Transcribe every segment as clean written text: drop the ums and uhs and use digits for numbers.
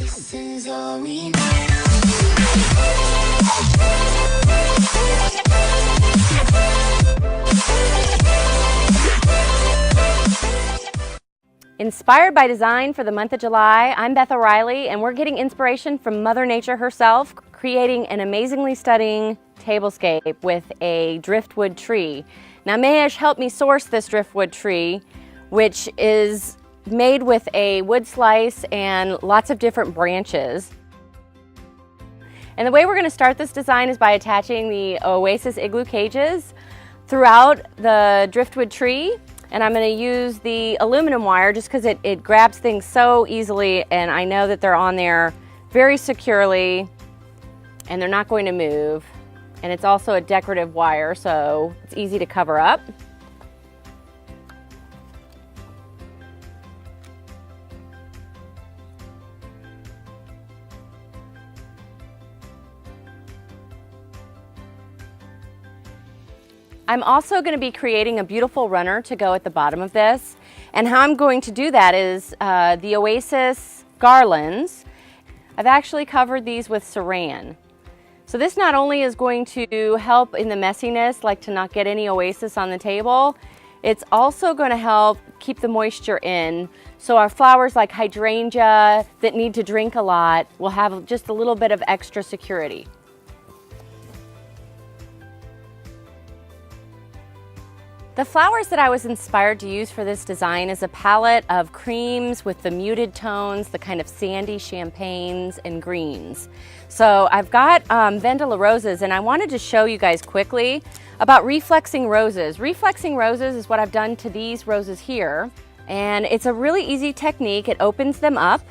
This is all we know. Inspired by design for the month of July, I'm Beth O'Reilly, and we're getting inspiration from Mother Nature herself, creating an amazingly stunning tablescape with a driftwood tree. Now Mayesh helped me source this driftwood tree, which is made with a wood slice and lots of different branches. And the way we're going to start this design is by attaching the Oasis igloo cages throughout the driftwood tree. And I'm going to use the aluminum wire just because it grabs things so easily, and I know that they're on there very securely and they're not going to move. And it's also a decorative wire, so it's easy to cover up. I'm also going to be creating a beautiful runner to go at the bottom of this. And how I'm going to do that is the Oasis garlands. I've actually covered these with saran. So this not only is going to help in the messiness, like to not get any Oasis on the table, it's also going to help keep the moisture in. So our flowers like hydrangea that need to drink a lot will have just a little bit of extra security. The flowers that I was inspired to use for this design is a palette of creams with the muted tones, the kind of sandy champagnes and greens. So I've got Vendela roses, and I wanted to show you guys quickly about reflexing roses. Reflexing roses is what I've done to these roses here, and it's a really easy technique. It opens them up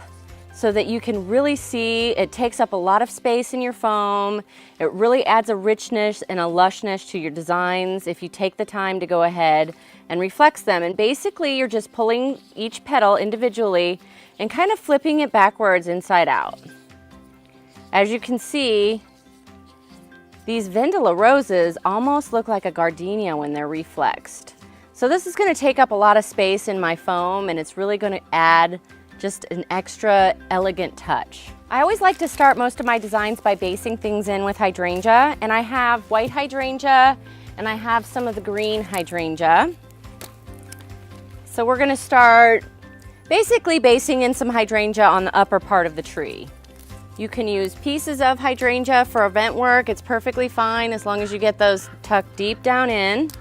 so that you can really see. It takes up a lot of space in your foam. It really adds a richness and a lushness to your designs if you take the time to go ahead and reflex them. And basically you're just pulling each petal individually and kind of flipping it backwards inside out. As you can see, these Vendela roses almost look like a gardenia when they're reflexed. So this is going to take up a lot of space in my foam, and it's really going to add just an extra elegant touch. I always like to start most of my designs by basing things in with hydrangea, and I have white hydrangea and I have some of the green hydrangea. So we're going to start basically basing in some hydrangea on the upper part of the tree. You can use pieces of hydrangea for event work. It's perfectly fine as long as you get those tucked deep down in.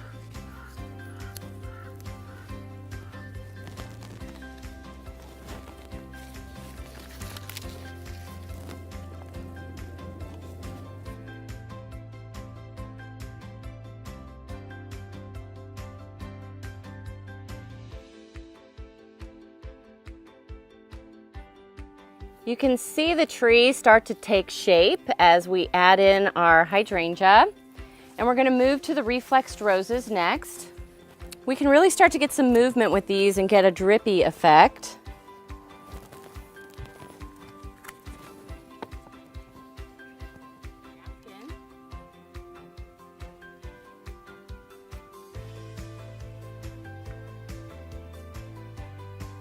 You can see the tree start to take shape as we add in our hydrangea. And we're going to move to the reflexed roses next. We can really start to get some movement with these and get a drippy effect.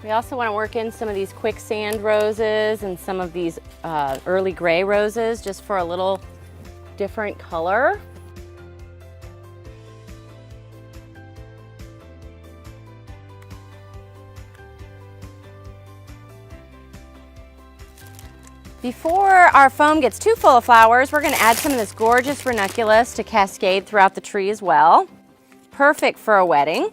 We also want to work in some of these quicksand roses and some of these early gray roses just for a little different color. Before our foam gets too full of flowers, we're going to add some of this gorgeous ranunculus to cascade throughout the tree as well. Perfect for a wedding.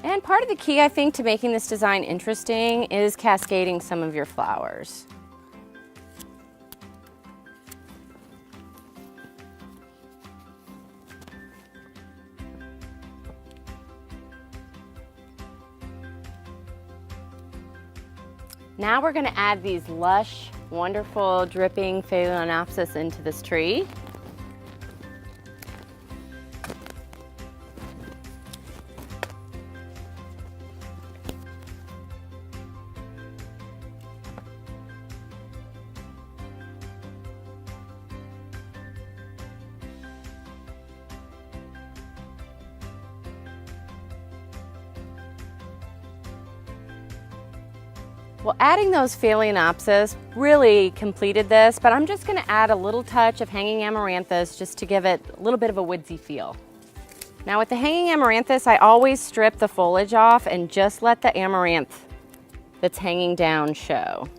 And part of the key, I think, to making this design interesting is cascading some of your flowers. Now we're going to add these lush, wonderful, dripping Phalaenopsis into this tree. Well, adding those phalaenopsis really completed this, but I'm just going to add a little touch of hanging amaranthus just to give it a little bit of a woodsy feel. Now with the hanging amaranthus, I always strip the foliage off and just let the amaranth that's hanging down show.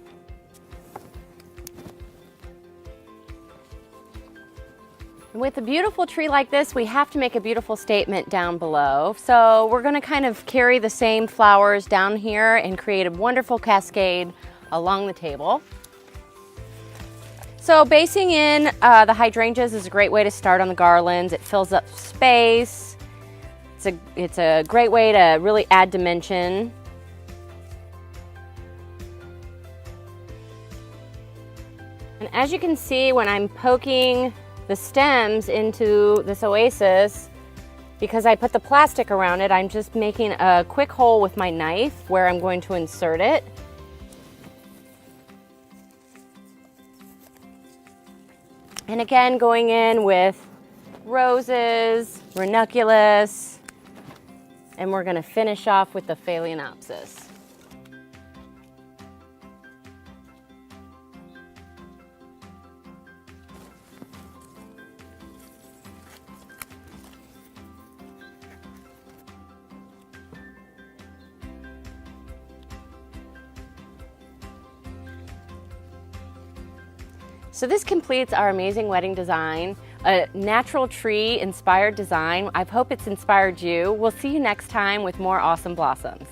And with a beautiful tree like this, we have to make a beautiful statement down below. So we're going to kind of carry the same flowers down here and create a wonderful cascade along the table. So basing in the hydrangeas is a great way to start on the garlands. It fills up space. It's a great way to really add dimension. And as you can see, when I'm poking the stems into this oasis, because I put the plastic around it, I'm just making a quick hole with my knife where I'm going to insert it. And again, going in with roses, ranunculus, and we're going to finish off with the phalaenopsis. So this completes our amazing wedding design, a natural tree inspired design. I hope it's inspired you. We'll see you next time with more awesome blossoms.